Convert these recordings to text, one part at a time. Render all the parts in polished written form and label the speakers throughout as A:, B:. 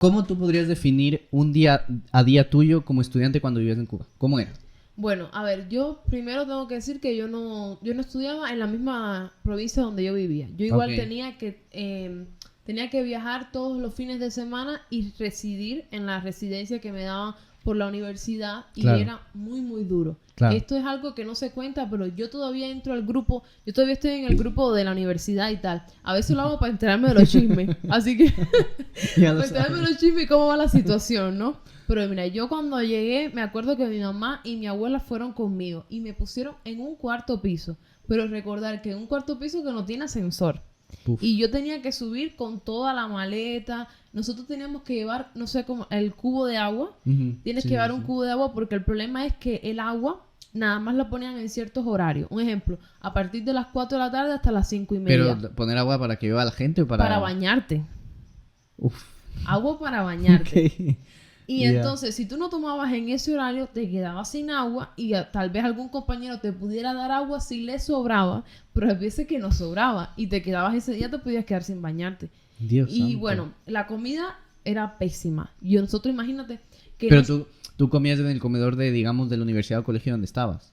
A: ¿Cómo tú podrías definir un día a día tuyo como estudiante cuando vivías en Cuba? ¿Cómo era?
B: Bueno, a ver, yo primero tengo que decir que yo no estudiaba en la misma provincia donde yo vivía. Yo igual
A: Ok.
B: tenía que viajar todos los fines de semana y residir en la residencia que me daban por la universidad y
A: Claro.
B: era muy, muy duro.
A: Claro.
B: Esto es algo que no se cuenta, pero yo todavía entro al grupo, yo todavía estoy en el grupo de la universidad y tal. A veces lo hago para enterarme de los chismes, así que
A: Ya lo
B: para enterarme de
A: sabes.
B: los chismes y cómo va la situación, ¿no? Pero mira, yo cuando llegué, me acuerdo que mi mamá y mi abuela fueron conmigo y me pusieron en un cuarto piso. Pero recordar que en un cuarto piso que no tiene ascensor.
A: Puf.
B: Y yo tenía que subir con toda la maleta. Nosotros teníamos que llevar, no sé cómo, el cubo de agua.
A: Ujú.
B: Tienes
A: Sí,
B: que llevar
A: sí,
B: un
A: sí.
B: cubo de agua porque el problema es que el agua nada más la ponían en ciertos horarios. Un ejemplo, a partir de las 4 de la tarde hasta las 5:30.
A: Pero poner agua para que beba la gente o para...
B: Para bañarte.
A: Uf.
B: Agua para bañarte.
A: Ok.
B: Y
A: Ya.
B: entonces, si tú no tomabas en ese horario, te quedabas sin agua y tal vez algún compañero te pudiera dar agua si le sobraba, pero hay veces que no sobraba y te quedabas ese día, te podías quedar sin bañarte.
A: Dios
B: Y
A: santo.
B: bueno, la comida era pésima. Y nosotros, imagínate que
A: Pero tú comías en el comedor de, digamos, de la universidad o colegio donde estabas.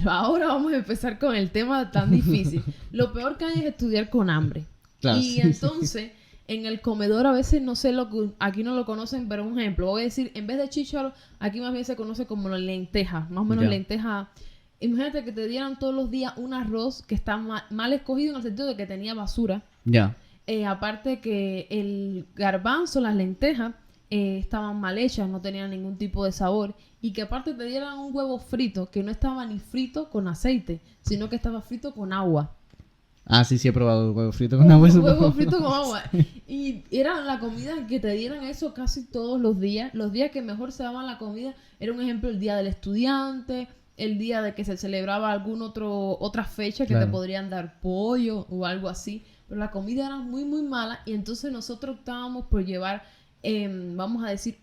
B: ahora vamos a empezar con el tema tan difícil. Lo peor que hay es estudiar con hambre.
A: Claro,
B: Y
A: sí,
B: entonces, en el comedor a veces no sé lo que aquí no lo conocen, pero un ejemplo, voy a decir, en vez de chícharo, aquí más bien se conoce como la lenteja, más o menos
A: Ya.
B: lenteja. Imagínate que te dieran todos los días un arroz que está mal escogido en el sentido de que tenía basura.
A: Ya.
B: Aparte que el garbanzo, las lentejas, estaban mal hechas, no tenían ningún tipo de sabor. Y que aparte te dieran un huevo frito que no estaba ni frito con aceite, sino que estaba frito con agua.
A: Ah, sí, sí he probado huevo frito con agua.
B: Un huevo frito con agua. Y era la comida que te dieran eso casi todos los días. Los días que mejor se daban la comida era un ejemplo el día del estudiante, el día de que se celebraba otra fecha que te
A: Claro.
B: podrían dar pollo o algo así. Pero la comida era muy, muy mala y entonces nosotros optábamos por llevar, vamos a decir,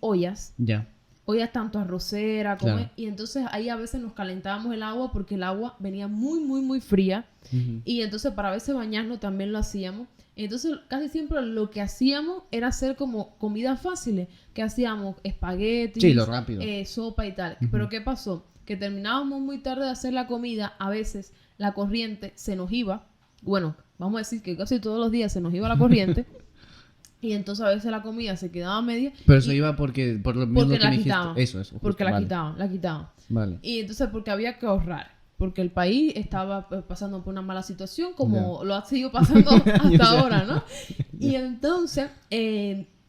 A: Ya.
B: ollas tanto arrocera como...
A: Claro.
B: Y entonces ahí a veces nos calentábamos el agua porque el agua venía muy, muy, muy fría.
A: Ujú.
B: Y entonces para a veces bañarnos también lo hacíamos. Entonces casi siempre lo que hacíamos era hacer como comidas fáciles. Que hacíamos espaguetis,
A: Sí, lo rápido.
B: sopa y tal.
A: Ujú.
B: Pero ¿qué pasó? Que terminábamos muy tarde de hacer la comida. A veces la corriente se nos iba. Bueno, vamos a decir que casi todos los días se nos iba la corriente. Y entonces a veces la comida se quedaba a media.
A: Pero eso
B: y-
A: iba por lo mismo
B: porque
A: que
B: la
A: me dijiste.
B: quitaban.
A: Eso.
B: Porque
A: justo,
B: la
A: vale.
B: quitaban.
A: Vale.
B: Y entonces porque había que ahorrar. Porque el país estaba pasando por una mala situación, como lo ha seguido pasando hasta
A: Ya sé.
B: ahora, ¿no? Y entonces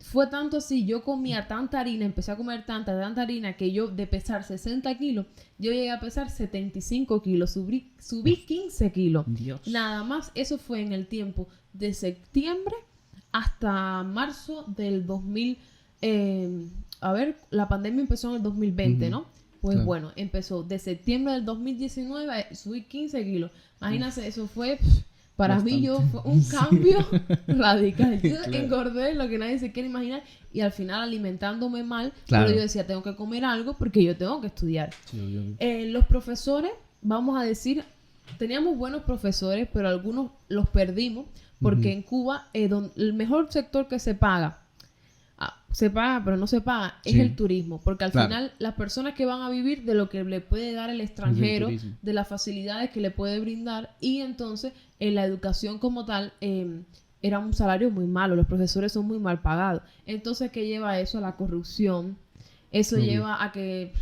B: fue tanto así, yo comía tanta harina, empecé a comer tanta harina, que yo de pesar 60 kilos, yo llegué a pesar 75 kilos, subí 15 kilos.
A: Dios.
B: Nada más, eso fue en el tiempo de septiembre hasta marzo del 2000. A ver, la pandemia empezó en el 2020,
A: Ujú.
B: ¿no? Pues
A: Claro.
B: bueno, empezó de septiembre del 2019 subí 15 kilos. Imagínate, eso fue, para mí fue un cambio radical. Yo
A: Claro.
B: engordé lo que nadie se quiere imaginar y al final alimentándome mal,
A: Claro.
B: pero yo decía, tengo que comer algo porque yo tengo que estudiar.
A: Sí, obvio.
B: Los profesores, vamos a decir, teníamos buenos profesores, pero algunos los perdimos porque
A: Ujú.
B: en Cuba el mejor sector que se paga pero no se paga, es
A: Sí.
B: el turismo, porque al
A: Claro.
B: final las personas que van a vivir de lo que le puede dar el extranjero,
A: turismo.
B: de las facilidades que le puede brindar, y entonces en la educación como tal era un salario muy malo, los profesores son muy mal pagados. Entonces, ¿qué lleva eso? A la corrupción, eso
A: Obvio.
B: lleva a que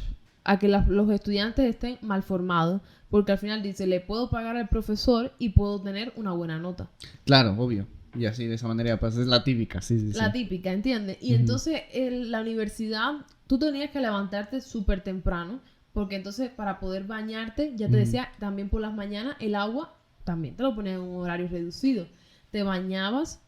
B: los estudiantes estén mal formados, porque al final dice, le puedo pagar al profesor y puedo tener una buena nota.
A: Claro, obvio. Y así, de esa manera, pues es la típica, sí.
B: La típica, ¿entiendes? Y
A: Ujú.
B: entonces en la universidad tú tenías que levantarte súper temprano, porque entonces para poder bañarte, ya te
A: Ujú.
B: decía, también por las mañanas el agua también te lo ponían en un horario reducido. Te bañabas,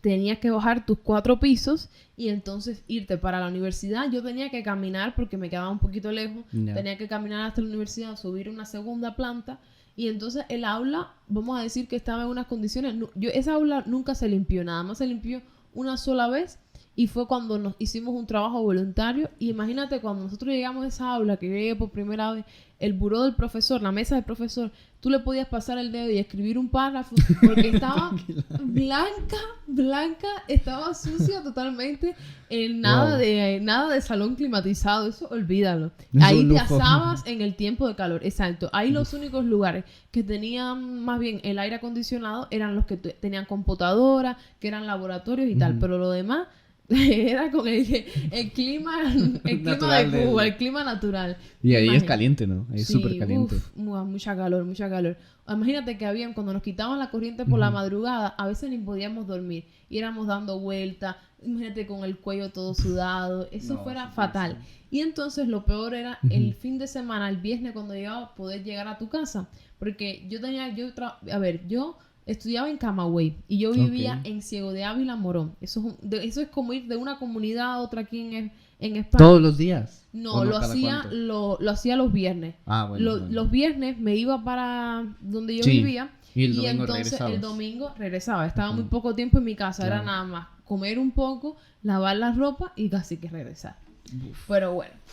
B: tenías que bajar tus 4 pisos y entonces irte para la universidad. Yo tenía que caminar porque me quedaba un poquito lejos.
A: Ya.
B: Tenía que caminar hasta la universidad, subir una segunda planta. Y entonces el aula, vamos a decir que estaba en unas condiciones... esa aula nunca se limpió, nada más se limpió una sola vez. y fue cuando nos hicimos un trabajo voluntario. Y imagínate cuando nosotros llegamos a esa aula, que yo llegué por primera vez, el buró del profesor, la mesa del profesor, tú le podías pasar el dedo y escribir un párrafo porque estaba blanca, estaba sucia totalmente, nada de salón climatizado, eso olvídalo.
A: Es
B: Ahí
A: un
B: te
A: lujo.
B: asabas en el tiempo de calor, exacto. Ahí los únicos lugares que tenían más bien el aire acondicionado eran los que tenían computadora, que eran laboratorios y tal, pero lo demás era con el clima
A: Natural
B: de Cuba,
A: del-
B: el clima natural.
A: Y ahí es
B: Imagínate.
A: caliente, ¿no? Ahí es
B: Sí,
A: súper caliente.
B: mucha calor, mucha calor. Imagínate que habían, cuando nos quitaban la corriente por la madrugada, a veces ni podíamos dormir. Y éramos dando vueltas, imagínate con el cuello todo sudado. Eso
A: No,
B: fuera
A: sí,
B: fatal. Y entonces lo peor era el fin de semana, el viernes, cuando llegaba, poder llegar a tu casa. Porque yo estudiaba en Camagüey y yo vivía
A: Ok.
B: en Ciego de Ávila, Morón. Eso es como ir de una comunidad a otra aquí en España.
A: ¿Todos los días?
B: No,
A: ¿O
B: lo
A: cada
B: hacía
A: cuánto?
B: lo hacía los viernes.
A: Ah, bueno.
B: Los viernes me iba para donde yo
A: Sí,
B: vivía
A: y el domingo
B: entonces
A: regresabas.
B: el domingo regresaba. Estaba muy
A: Ujú.
B: poco tiempo en mi casa. Era
A: Claro.
B: nada más comer un poco, lavar la ropa y casi que regresar. Pero bueno.